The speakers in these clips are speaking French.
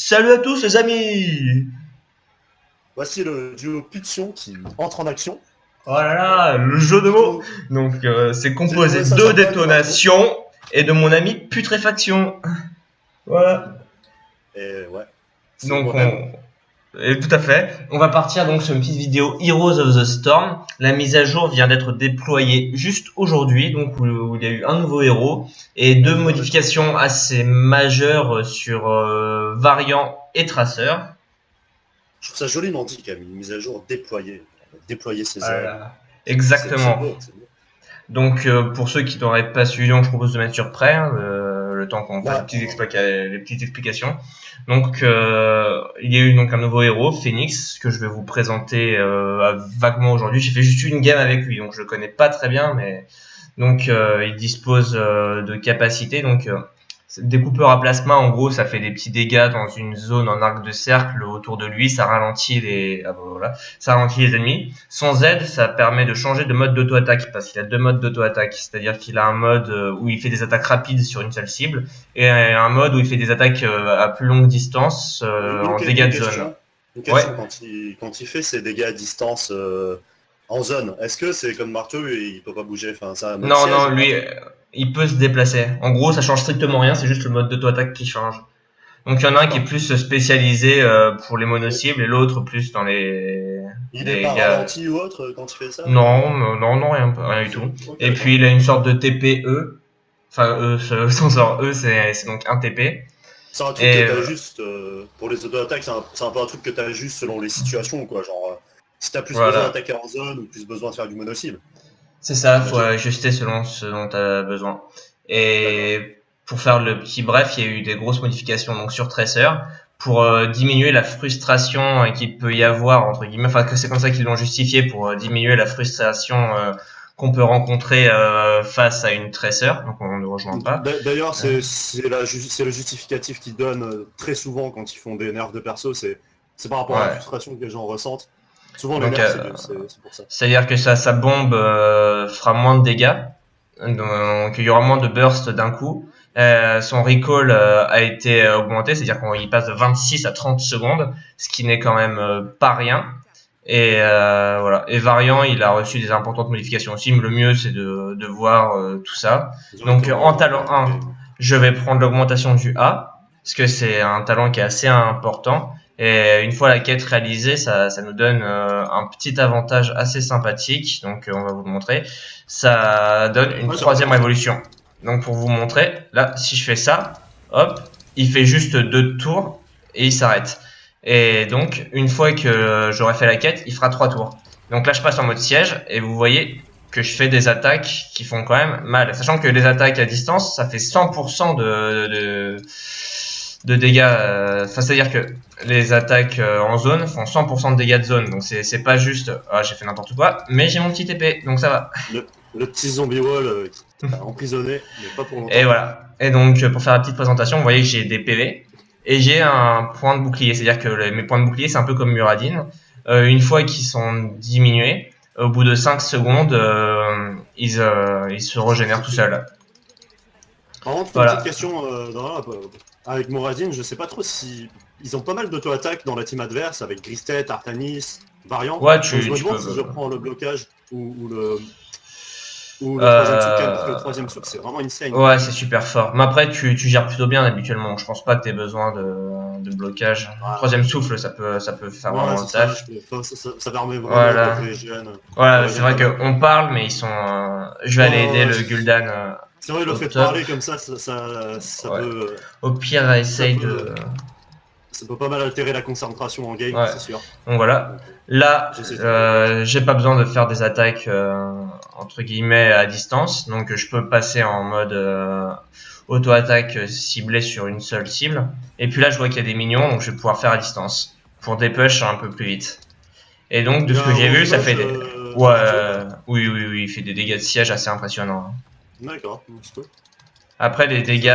Salut à tous les amis. Voici le duo Pulsion qui entre en action. Oh là là, le jeu de mots. Donc c'est J'ai composé trouvé ça de sympa, détonations et de mon ami putréfaction. Voilà. Et ouais, c'est Donc moi-même. tout à fait. On va partir donc sur une petite vidéo Heroes of the Storm. La mise à jour vient d'être déployée juste aujourd'hui, donc où il y a eu un nouveau héros et deux modifications assez majeures sur variant et traceur. Je trouve ça joliment dit quand même, une mise à jour déployée. Déployer ses ailes. Voilà. C'est Exactement. beau, c'est beau. Donc pour ceux qui n'auraient pas suivi, je propose de mettre sur prêt le temps qu'on fasse Ouais, les petites explications. Donc il y a eu donc un nouveau héros, Phoenix, que je vais vous présenter vaguement aujourd'hui. J'ai fait juste une game avec lui, donc je le connais pas très bien, mais donc il dispose de capacités. Donc découpeur à plasma, en gros, ça fait des petits dégâts dans une zone en arc de cercle autour de lui. Ça ralentit ça ralentit les ennemis. Son Z, ça permet de changer de mode d'auto-attaque parce qu'il a deux modes d'auto-attaque. C'est-à-dire qu'il a un mode où il fait des attaques rapides sur une seule cible et un mode où il fait des attaques à plus longue distance en dégâts de zone. Une Ouais. question quand il fait ses dégâts à distance en zone, est-ce que c'est comme Marteau et il peut pas bouger, enfin, ça a un mode Non, siège, non, lui, il peut se déplacer. En gros, ça change strictement rien. C'est juste le mode d'auto-attaque qui change. Donc il y en a un qui est plus spécialisé pour les mono-cibles et l'autre plus dans Il est les pas gars. ralenti ou autre quand il fait ça? Non, rien du tout. Ok, Et d'accord. puis il a une sorte de TPE. Enfin, son sort E, c'est donc un TP. C'est un truc Et que t'as juste, pour les auto-attaques, c'est un peu un truc que t'as juste selon les situations, quoi. Genre, si t'as plus besoin voilà. d'attaquer en zone ou plus besoin de faire du mono-cible. C'est ça, faut J'imagine. ajuster selon ce dont tu as besoin. D'accord. Et pour faire le petit bref, il y a eu des grosses modifications donc sur Tracer pour diminuer la frustration qu'il peut y avoir entre guillemets, enfin que c'est comme ça qu'ils l'ont justifié pour diminuer la frustration qu'on peut rencontrer face à une Tracer. Donc on ne rejoint pas. D'ailleurs, c'est le justificatif qu'ils donnent très souvent quand ils font des nerfs de perso, c'est par rapport à la Ouais. frustration que les gens ressentent. Souvent, les Donc nerfs, c'est pour ça. c'est-à-dire que sa bombe fera moins de dégâts, donc il y aura moins de burst d'un coup. Son recall a été augmenté, c'est-à-dire qu'il passe de 26 à 30 secondes, ce qui n'est quand même pas rien. Et voilà. Et variant, il a reçu des importantes modifications aussi, mais le mieux c'est de voir tout ça. Donc en talent 1, je vais prendre l'augmentation du A, parce que c'est un talent qui est assez important. Et une fois la quête réalisée, ça nous donne un petit avantage assez sympathique. Donc on va vous le montrer. Ça donne une troisième révolution. Donc pour vous montrer, là, si je fais ça, hop, il fait juste 2 tours et il s'arrête. Et donc une fois que j'aurai fait la quête, il fera 3 tours. Donc là, je passe en mode siège et vous voyez que je fais des attaques qui font quand même mal. Sachant que les attaques à distance, ça fait 100% de dégâts. Enfin, c'est-à-dire que les attaques en zone font 100% de dégâts de zone. Donc c'est pas juste ah, j'ai fait n'importe quoi, mais j'ai mon petit épée, donc ça va. Le petit zombie wall qui t'a emprisonné, mais pas pour longtemps. Et voilà. Et donc pour faire la petite présentation, vous voyez que j'ai des PV et j'ai un point de bouclier. C'est-à-dire que mes points de bouclier, c'est un peu comme Muradin. Une fois qu'ils sont diminués, au bout de 5 secondes, ils se régénèrent tout seuls. Par contre, une Voilà. petite question avec Moradin, je sais pas trop si ils ont pas mal d'auto-attaques dans la team adverse avec Gristet, Artanis, Variant. Ouais, Donc, je me tu demande peux. si je prends le blocage ou le troisième souk, parce que le troisième souk c'est vraiment insane. Ouais, c'est super fort. Mais après, tu gères plutôt bien habituellement. Je pense pas que tu aies besoin de blocage. Ouais. Troisième souffle, ça peut faire Ouais, vraiment le c'est ça, taf. ça permet vraiment Voilà. de protéger les jeunes. Voilà, Ouais, c'est vrai j'aime qu'on parle, mais ils sont. Je vais aller aider ouais, le Gul'dan. c'est vrai, le au fait de top. parler comme ça Ouais. peut, Au pire, essaye de. ça peut pas mal altérer la concentration en game, Ouais. c'est sûr. Donc voilà. Là, J'essaie de j'ai pas besoin de faire des attaques entre guillemets à distance, donc je peux passer en mode auto-attaque ciblée sur une seule cible. Et puis là, je vois qu'il y a des minions, donc je vais pouvoir faire à distance pour des push un peu plus vite. Et donc de ce que j'ai vu, ça fait des oui, il fait des dégâts de siège assez impressionnants. D'accord, c'est cool. Après, les dégâts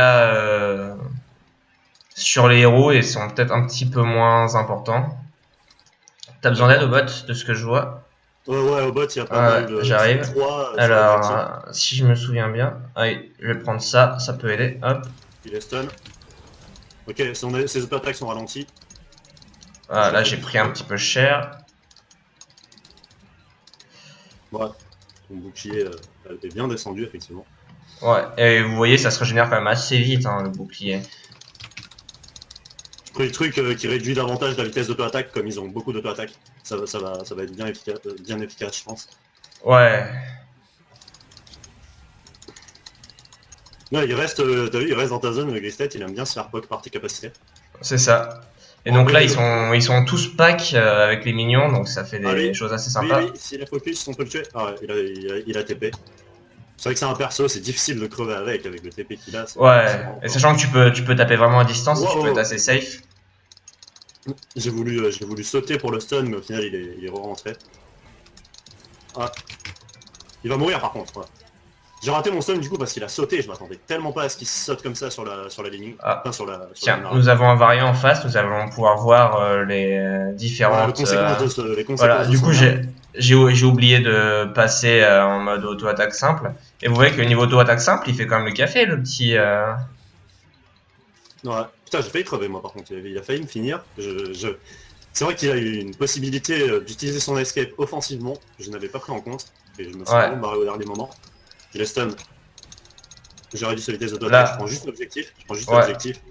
sur les héros ils sont peut-être un petit peu moins importants. T'as besoin d'aide au bot, de ce que je vois. Ouais, au bot, il y a pas mal de. J'arrive. 3 sur la Alors, partie. si je me souviens bien, allez, je vais prendre ça, ça peut aider. Hop. Il est stun. Ok, ses auto-attaques sont ralenties. Voilà, là j'ai pris un petit peu cher. Ouais, ton bouclier est bien descendu, effectivement. Ouais, et vous voyez, ça se régénère quand même assez vite, hein, le bouclier. J'ai pris le truc qui réduit davantage la vitesse d'auto-attaque, comme ils ont beaucoup d'auto-attaque. Ça va être bien efficace, je pense. Ouais. Ouais, t'as vu, il reste dans ta zone, le Gristet, il aime bien se faire poke par tes capacités. C'est ça. Et Bon, donc là, mais ils sont tous pack avec les minions, donc ça fait des choses assez sympas. lui, s'il a focus, on peut le tuer. Ah ouais, il a TP. C'est vrai que c'est un perso, c'est difficile de crever avec le TP qu'il a. Ouais, et sachant que tu peux taper vraiment à distance, Wow, tu peux être assez safe. J'ai voulu sauter pour le stun, mais au final, il est re-rentré. Ah. Il va mourir par contre. Ouais. J'ai raté mon stun du coup parce qu'il a sauté, je m'attendais tellement pas à ce qu'il saute comme ça sur la ligne. Ah. Enfin, sur la Tiens, ligne nous avons un variant en face, nous allons pouvoir voir les différentes... les conséquences voilà, de du son coup arme. j'ai oublié de passer en mode auto-attaque simple. Et vous voyez que le niveau auto-attaque simple, il fait quand même le café, le petit... Ouais. Putain, j'ai failli crever moi par contre, il a failli me finir. C'est vrai qu'il a eu une possibilité d'utiliser son escape offensivement, je n'avais pas pris en compte, et je me suis vraiment barré au dernier moment. Il est stun. J'ai réduit sa vitesse d'auto-attaque, je prends juste l'objectif.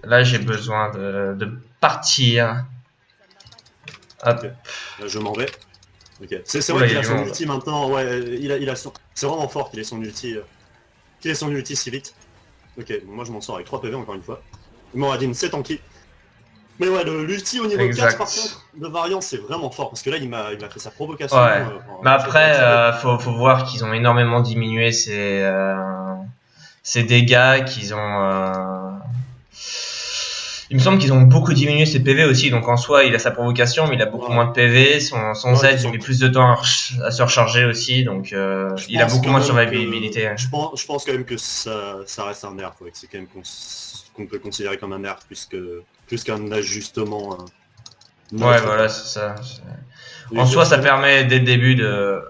Là j'ai besoin de partir. Hop. Okay. Là, je m'en vais. Ok. C'est vrai qu'il a son ulti maintenant, ouais, il a son... C'est vraiment fort qu'il ait son ulti. Si vite. Ok, bon, moi je m'en sors avec 3 PV encore une fois. Moradin, c'est tanky. Mais ouais, l'ulti au niveau 4 par contre, de variant, c'est vraiment fort, parce que là il m'a fait sa provocation. Ouais. Mais après, faut voir qu'ils ont énormément diminué ces dégâts, qu'ils ont... Il me semble qu'ils ont beaucoup diminué ses PV aussi, donc en soi il a sa provocation, mais il a beaucoup moins de PV, son Z il met plus de temps à se recharger aussi, donc il a beaucoup moins de survivabilité. Je pense quand même que ça reste un nerf, ouais, que c'est quand même qu'on peut considérer comme un nerf plus qu'un ajustement. Ouais, voilà, c'est ça. En soi, ça permet dès le début de...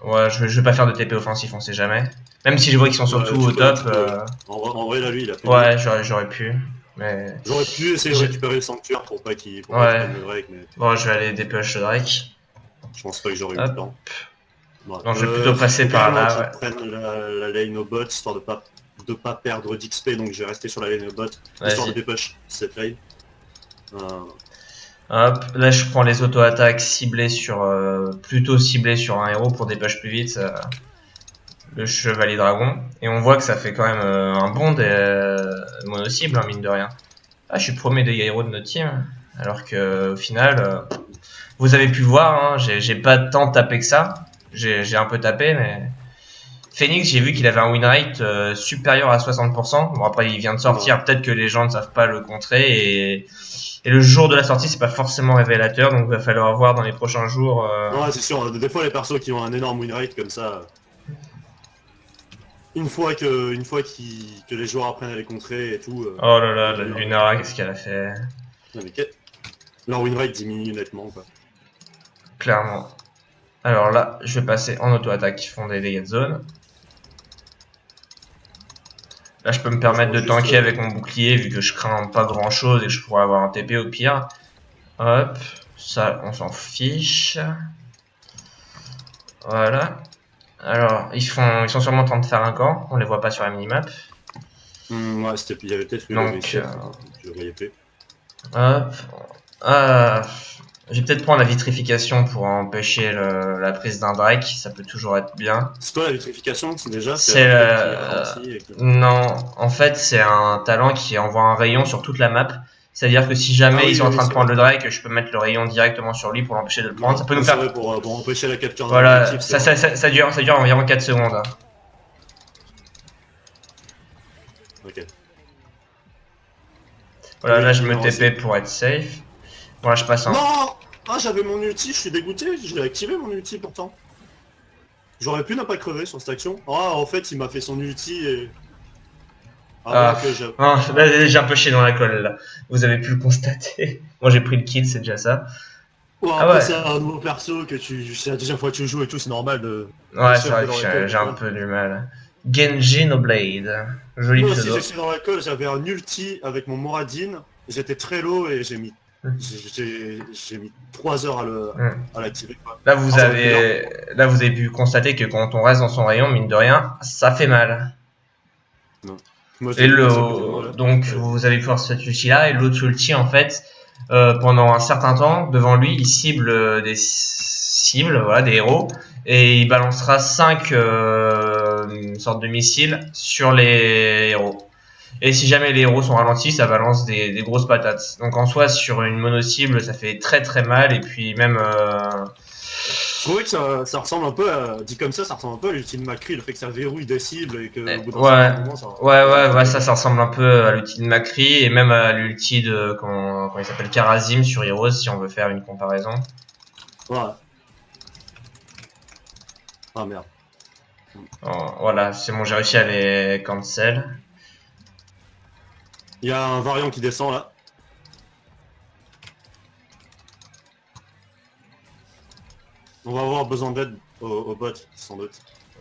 Ouais, je vais pas faire de TP offensif, on sait jamais. Même si je vois qu'ils sont surtout au top. En vrai, là, lui, il a fait. Ouais, j'aurais pu. Mais... J'aurais pu essayer de récupérer le sanctuaire pour pas qu'il prenne le Drake, mais... Bon, je vais aller dépush le Drake. Je pense pas que j'aurais eu le temps. Ouais. Non, je vais plutôt passer par là. Ouais. Prennent la lane au bot, histoire de pas perdre d'XP, donc je vais rester sur la lane au bot, histoire de dépush cette lane. Hop, là je prends les auto-attaques ciblées sur... plutôt ciblées sur un héros pour dépush plus vite. Le chevalier dragon. Et on voit que ça fait quand même un bon mono-cible, hein, mine de rien. Ah, je suis premier dégâts héros de notre team. Alors que au final, vous avez pu voir, hein, j'ai pas tant tapé que ça. J'ai un peu tapé, mais... Phoenix, j'ai vu qu'il avait un win rate supérieur à 60%. Bon, après, il vient de sortir. Peut-être que les gens ne savent pas le contrer. Et le jour de la sortie, c'est pas forcément révélateur. Donc, il va falloir voir dans les prochains jours. Ouais, c'est sûr. Des fois, les persos qui ont un énorme win rate comme ça... Une fois que les joueurs apprennent à les contrer et tout... Oh là là, la Lunara, qu'est-ce qu'elle a fait? Non, mais leur win rate diminue nettement, quoi. Clairement. Alors là, je vais passer en auto-attaque qui font des dégâts de zone. Là, je peux me permettre de tanker avec mon bouclier vu que je crains pas grand chose et que je pourrais avoir un TP au pire. Hop, ça, on s'en fiche. Voilà. Alors, ils sont sûrement en train de faire un camp, on les voit pas sur la minimap. Ouais, il y avait peut-être donc, je le voyais plus. Hop. Je vais peut-être prendre la vitrification pour empêcher la prise d'un Drake, ça peut toujours être bien. C'est quoi la vitrification déjà? Non, en fait c'est un talent qui envoie un rayon sur toute la map. C'est-à-dire que si jamais ils sont en train de prendre le Drake, je peux mettre le rayon directement sur lui pour l'empêcher de le prendre. Ça peut nous faire... pour empêcher la capture. Voilà, ça dure environ 4 secondes. Ok. Voilà, là je me TP pour être safe. Voilà, je passe en... Non! Ah, j'avais mon ulti, je suis dégoûté, je l'ai activé mon ulti pourtant. J'aurais pu ne pas crever sur cette action. Ah, en fait, il m'a fait son ulti et... là j'ai un peu chié dans la colle là. Vous avez pu le constater. Moi j'ai pris le kill, c'est déjà ça. Ouais, après c'est un nouveau perso que c'est la deuxième fois que tu joues et tout, c'est normal de... Ouais, c'est vrai que j'ai un peu du mal. Genji no Blade. Joli pseudo. Moi aussi je suis dans la colle, j'avais un ulti avec mon Moradin. j'étais très low et j'ai mis 3 heures à l'activer. Là vous avez pu constater que quand on reste dans son rayon, mine de rien, ça fait mal. Non. Moi, Et donc vous avez pu voir cette ulti là, et l'autre ulti en fait, pendant un certain temps, devant lui, il cible des cibles, voilà, des héros, et il balancera 5 sortes de missiles sur les héros. Et si jamais les héros sont ralentis, ça balance des grosses patates. Donc en soi, sur une mono-cible, ça fait très très mal. Et puis même... Je trouvais que ça ressemble un peu à... Dit comme ça ressemble un peu à l'ulti de Macri, le fait que ça verrouille des cibles et que au bout d'un certain moment, ça ressemble un peu à l'ulti de Macri et même à l'ulti de... Comment il s'appelle, Karazim sur Heroes, si on veut faire une comparaison. Ouais. Ah merde. Voilà, c'est bon, j'ai réussi à les cancel. Il y a un variant qui descend là. On va avoir besoin d'aide au bot, sans doute.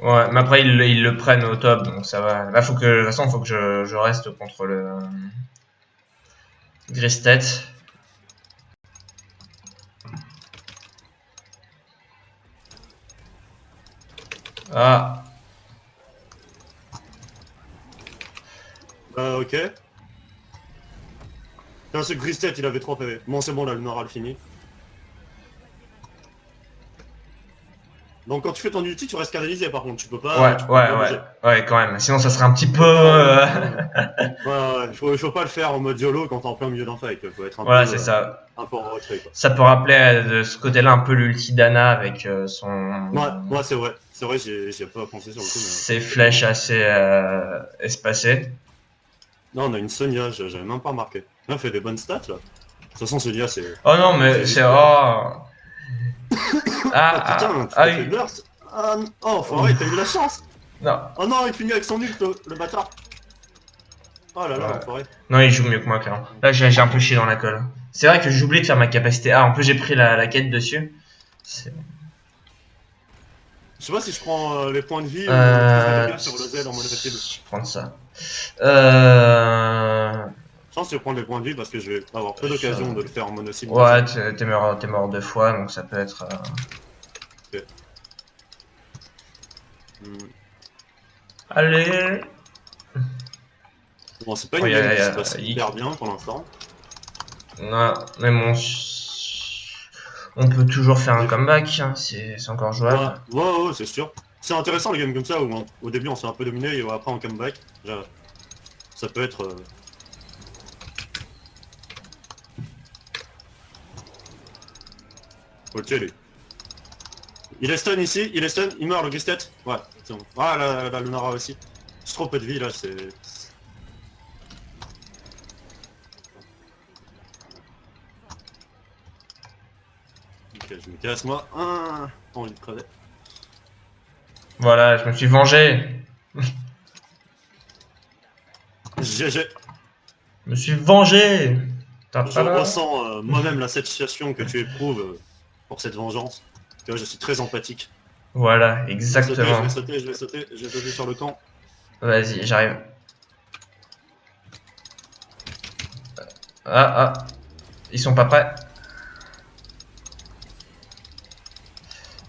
Ouais, mais après ils le prennent au top, donc ça va. Là, de toute façon, faut que je reste contre le Gristet. Ah. Ok. Là, ce Gristet, il avait 3 PV. Bon, c'est bon, là, le Nora le fini. Donc quand tu fais ton ulti, tu restes canalisé par contre, tu peux pas... Ouais, quand même. Sinon, ça serait un petit peu... ouais, faut pas le faire en mode YOLO quand t'es en plein milieu d'un fight, faut être un peu... c'est ça. Un peu en retrait, quoi. Ça peut rappeler de ce côté-là un peu l'ulti d'Anna avec son... Ouais, c'est vrai, j'y ai pas pensé sur le coup, mais... Ses flèches assez espacées. Non, on a une Sonia, j'avais même pas remarqué. Là, elle fait des bonnes stats, là. De toute façon, Sonia, c'est... Oh non, mais c'est... putain, tu t'es fait burst. Oh, t'as eu de la chance. Non. Oh non, il finit avec son ult, le bâtard. Oh là là, enfoiré. Non, il joue mieux que moi, clairement. Là, j'ai un peu chié dans la colle. C'est vrai que j'ai oublié de faire ma capacité A. En plus, j'ai pris la quête dessus. Je sais pas si je prends les points de vie ou sur le Z en mode facile. Je prends ça. Je pense que je vais prendre les points de vie parce que je vais avoir peu d'occasion de le faire en mono-cible. Ouais, t'es mort 2 fois, donc ça peut être... Okay. Allez. Bon, c'est pas une game qui se passe hyper bien pour l'instant. Non, mais bon... On peut toujours faire un comeback, hein, c'est encore jouable. Ouais, c'est sûr. C'est intéressant les games comme ça où au début on se fait un peu dominer et après on comeback. Ça peut être... Ok lui. Il est stun ici, il meurt le Gristet. Ouais, c'est bon. Ah là, le Nara aussi. J'ai trop peu de vie là, c'est... Ok, je me casse moi. Pas envie de crever. Voilà, je me suis vengé. GG. Je me suis vengé. Je ressens moi-même la satisfaction que tu éprouves pour cette vengeance. Tu vois, je suis très empathique. Voilà, exactement. Je vais sauter sur le camp. Vas-y, j'arrive. Ils sont pas prêts.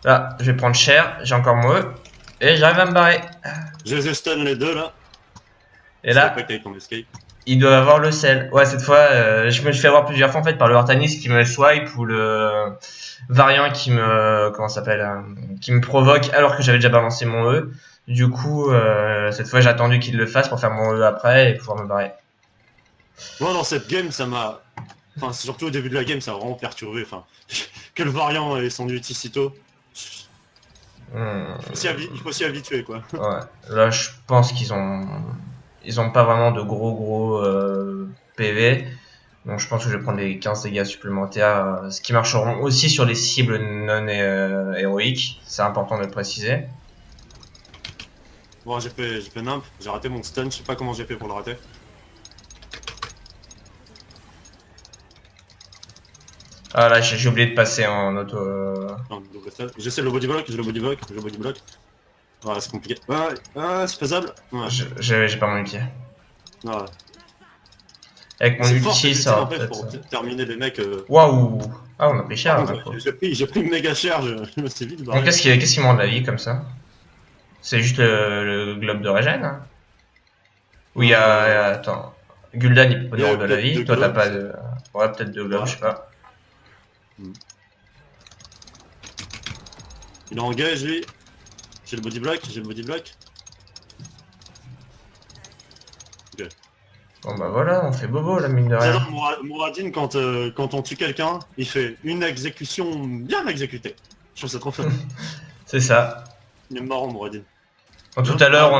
Là, je vais prendre cher, j'ai encore moi. Et j'arrive à me barrer. Je les ai stun les deux là. Et là, ils doivent avoir le sel. Ouais, cette fois, je me suis fait avoir plusieurs fois en fait par le Artanis qui me swipe ou le variant qui me... Comment ça s'appelle qui me provoque alors que j'avais déjà balancé mon E. Du coup, cette fois j'ai attendu qu'il le fasse pour faire mon E après et pouvoir me barrer. Moi dans cette game ça m'a... Enfin surtout au début de la game ça m'a vraiment perturbé. Enfin, que le variant ait son ulti si tôt. Il faut s'y habituer quoi. Ouais, là je pense qu'ils ont pas vraiment de gros PV. Donc je pense que je vais prendre les 15 dégâts supplémentaires, ce qui marcheront aussi sur les cibles non héroïques. C'est important de le préciser. Bon, j'ai fait nimp, j'ai raté mon stun, je sais pas comment j'ai fait pour le rater. Ah là, j'ai oublié de passer en auto... Non, j'essaie le body block, Ouais, c'est compliqué. Ouais, c'est faisable. Ouais. J'ai pas mon ulti. Ouais. Avec mon ulti, ça va en fait, pour terminer les mecs. Waouh! Ah, on a pris cher. J'ai pris méga cher, je me suis vite barré. Donc, qu'est-ce qui me rend de la vie comme ça? C'est juste le globe de régène, hein? Oui, attends. Gul'dan il peut nous rendre de la vie. Toi, t'as pas de. Ouais, peut-être de globe, je sais pas. Il est engage, lui. J'ai le body block, Ok. Bon bah voilà, on fait bobo la mine de rien. J'adore Mouradine quand on tue quelqu'un, il fait une exécution bien exécutée. Je trouve ça trop fun. C'est ça. Il est marrant Mouradine. Tout à l'heure,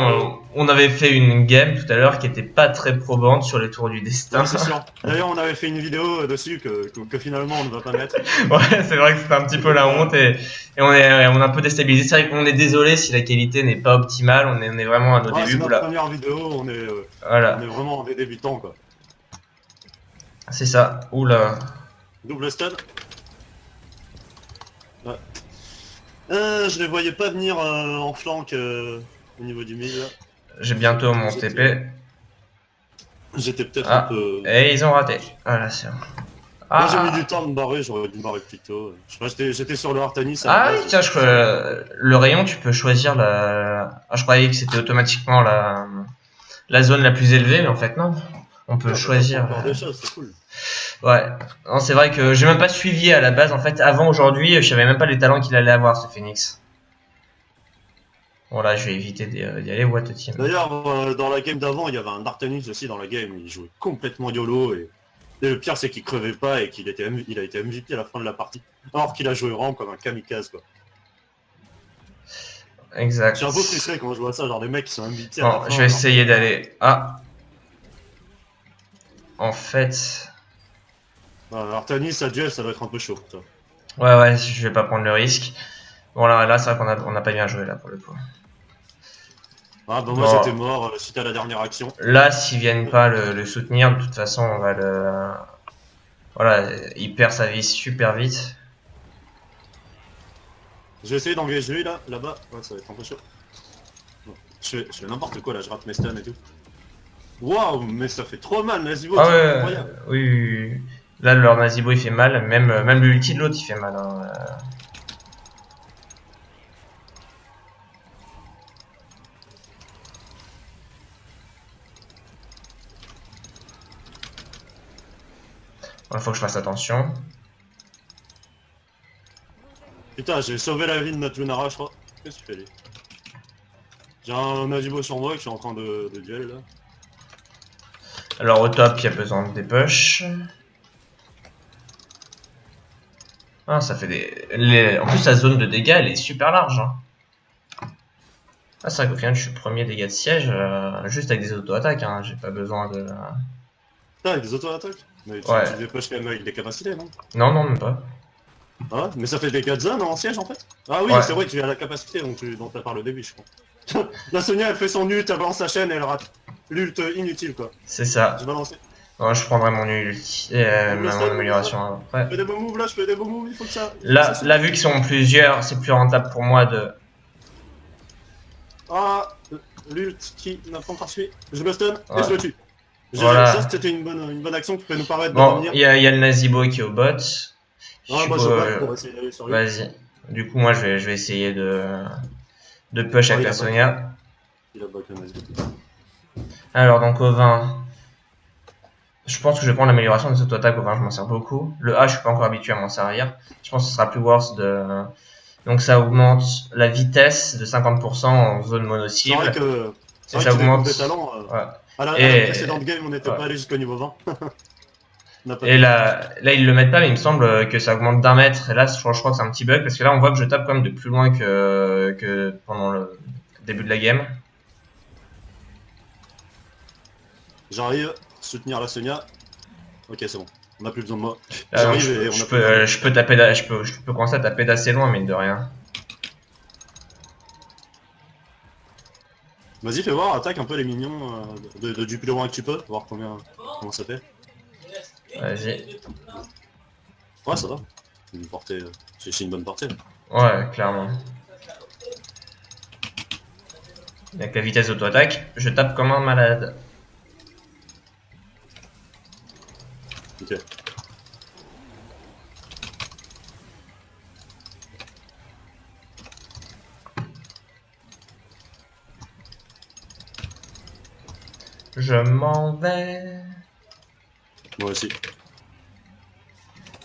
on avait fait une game tout à l'heure qui était pas très probante sur les tours du destin. Ouais, c'est sûr. D'ailleurs, on avait fait une vidéo dessus que finalement on ne va pas mettre. Ouais, c'est vrai que c'était un petit peu la honte et on est un peu déstabilisé. C'est vrai qu'on est désolé si la qualité n'est pas optimale. On est vraiment à nos débuts. C'est notre première vidéo, on est vraiment des débutants quoi. C'est ça. Oula. Double stun. Ouais. Je les voyais pas venir en flank au niveau du milieu. J'ai bientôt mon TP. J'étais peut-être un peu... Et ils ont raté. Voilà, c'est bon. Moi j'ai mis du temps à me barrer, j'aurais dû me barrer plus tôt. Je sais pas, j'étais sur le Artanis. Ah oui, tiens, le rayon, tu peux choisir la... Ah, je croyais que c'était automatiquement la zone la plus élevée, mais en fait non. On peut choisir... Des choses, c'est cool. Ouais, non, c'est vrai que j'ai même pas suivi à la base. En fait, avant aujourd'hui, je savais même pas les talents qu'il allait avoir, ce Phoenix. Bon là, je vais éviter d'y aller. What a team. D'ailleurs, dans la game d'avant, il y avait un Artanis aussi dans la game. Il jouait complètement YOLO et le pire, c'est qu'il crevait pas et qu'il a été MVP à la fin de la partie. Alors qu'il a joué vraiment comme un kamikaze quoi. Exact. Je suis un peu frustré quand je vois ça, genre des mecs qui sont MVP à bon, la fin. Je vais essayer d'aller... Ah. En fait... Artanis à duel, ça va être un peu chaud. Toi. Ouais, je vais pas prendre le risque. Bon là c'est vrai qu'on a pas bien joué là pour le coup. Ah bah moi j'étais mort suite à la dernière action. Là, s'ils viennent pas le soutenir, de toute façon on va le... Voilà, il perd sa vie super vite. Je vais essayer d'engager lui là-bas. Ouais, ça va être un peu chaud. Bon, je fais n'importe quoi là, je rate mes stuns et tout. Waouh, mais ça fait trop mal, Nazibo, ah c'est incroyable. Oui. Là, leur Nazibo il fait mal, même l'ulti de l'autre il fait mal. Hein. Il faut que je fasse attention. Putain, j'ai sauvé la vie de notre Lunara, je crois. Qu'est-ce que tu fais lui? J'ai un Nazibo sur moi que je suis en train de duel là. Alors au top, il y a besoin de des push. Ah, ça fait des... En plus, la zone de dégâts, elle est super large. Hein. Ah, c'est vrai qu'au final, je suis premier dégâts de siège, juste avec des auto-attaques. Hein. J'ai pas besoin de... Ah, avec des auto-attaques? Mais tu dépêches quand même avec des capacités, non? Non, même pas. Ah ouais? Mais ça fait des 4 zones en siège en fait? Ah oui, c'est vrai que tu as la capacité dont tu parles au début, je crois. La Sonia, elle fait son ult, elle balance sa chaîne et elle rate. L'ult inutile quoi. C'est ça. J'ai balancé. Non, je prendrai mon ulti et mon amélioration après. Je fais des beaux moves là, il faut que ça... Là, vu qu'ils sont plusieurs, c'est plus rentable pour moi de... Ah, l'ult qui n'a pas encore suivi. Je me stun et je le tue. Voilà. Ça c'était une bonne action qui peut nous permettre de revenir. Il y a le Nazibo qui est au bot. Ah, moi je pour essayer d'aller sur lui. Vas-y. Du coup, moi je vais essayer de push avec la Sonia. Il a back le Nazibo. Alors, donc au 20. Je pense que je vais prendre l'amélioration des auto-attaques au 20, je m'en sers beaucoup. Le A, je suis pas encore habitué à m'en servir. Je pense que ce sera plus worse de... Donc ça augmente la vitesse de 50% en zone mono-cible. C'est vrai que ça augmente des talents. Ouais. À la précédente game, on n'était pas allé jusqu'au niveau 20. Et là, ils le mettent pas, mais il me semble que ça augmente d'1 mètre. Et là, je crois que c'est un petit bug, parce que là, on voit que je tape quand même de plus loin que pendant le début de la game. J'arrive, soutenir la Sonia. Ok, c'est bon. On n'a plus besoin de moi. Je peux commencer à taper d'assez loin, mine de rien. Vas-y, fais voir, attaque un peu les minions du plus loin que tu peux, voir comment ça fait. Vas-y. Ouais, ça va. C'est une bonne portée. Ouais, clairement. Avec la vitesse d'auto-attaque, je tape comme un malade. Ok. Je m'en vais. Moi aussi.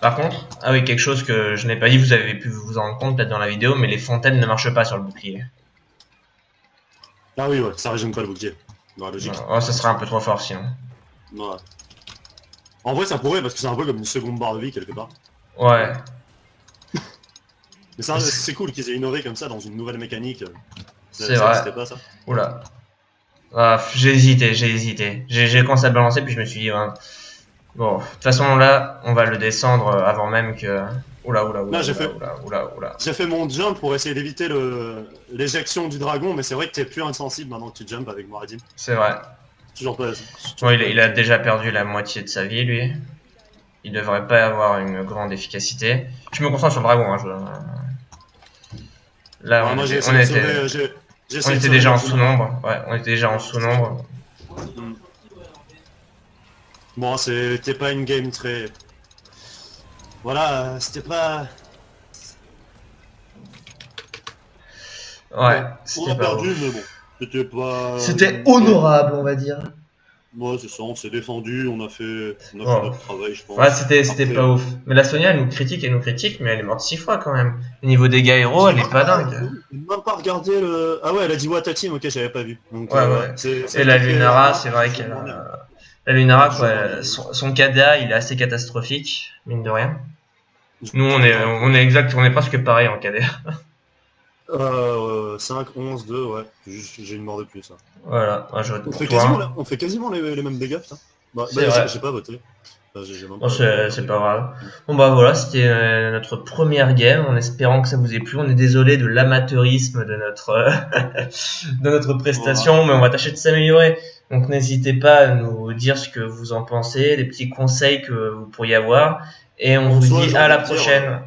Par contre, ah oui, quelque chose que je n'ai pas dit, vous avez pu vous en rendre compte peut-être dans la vidéo, mais les fontaines ne marchent pas sur le bouclier. Ah oui, ouais, ça régène pas le bouclier. Dans la logique. Oh, ça serait un peu trop fort sinon. Ouais. En vrai, ça pourrait, parce que c'est un peu comme une seconde barre de vie quelque part. Ouais. Mais c'est cool qu'ils aient innové comme ça dans une nouvelle mécanique. C'est vrai. C'était pas ça. Oula. Ah, j'ai hésité. J'ai commencé à balancer, puis je me suis dit, ouais. Bon, de toute façon, là, on va le descendre avant même que... Oula. J'ai fait mon jump pour essayer d'éviter l'éjection du dragon, mais c'est vrai que t'es plus insensible maintenant que tu jump avec Moradin. C'est vrai. Toujours pas. Bon, il a déjà perdu la moitié de sa vie, lui. Il devrait pas avoir une grande efficacité. Je me concentre sur le dragon. Là, on était déjà en sous-nombre. Ouais, on était déjà en sous-nombre. Bon, c'était pas une game très... Voilà, c'était pas... Ouais, on a perdu, mais bon, c'était pas... C'était honorable, on va dire. Ouais, c'est ça, on s'est défendu, on a fait notre travail, je pense. Ouais, c'était pas ouf. Mais la Sonia, elle nous critique, mais elle est morte 6 fois quand même. Au niveau des dégâts héros, elle est pas dingue. J'ai même pas regardé le... Ah ouais, elle a dit What a Team, ok, j'avais pas vu. Donc, ouais. Et la Lunara, c'est vrai qu'elle a... La Lunara, quoi, son KDA, il est assez catastrophique, mine de rien. Nous, on est presque pareil en KDA. 5, 11, 2, ouais. J'ai une mort de plus. Hein. Voilà, je vote pour toi. On fait quasiment les mêmes dégâts, putain. J'ai pas voté. C'est pas grave. Bon bah voilà, c'était notre première game, en espérant que ça vous ait plu. On est désolé de l'amateurisme de notre prestation, mais on va tâcher de s'améliorer. Donc n'hésitez pas à nous dire ce que vous en pensez, des petits conseils que vous pourriez avoir, et on vous dit à la prochaine.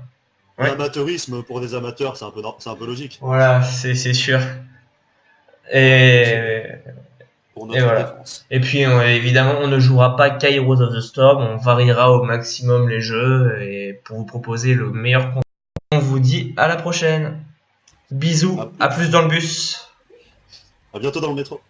L'amateurisme pour des amateurs, c'est un peu logique. Voilà, c'est sûr. Et voilà. Défense. Et puis évidemment, on ne jouera pas Kairos of the Storm, on variera au maximum les jeux et pour vous proposer le meilleur contenu. On vous dit à la prochaine. Bisous, à plus dans le bus. À bientôt dans le métro.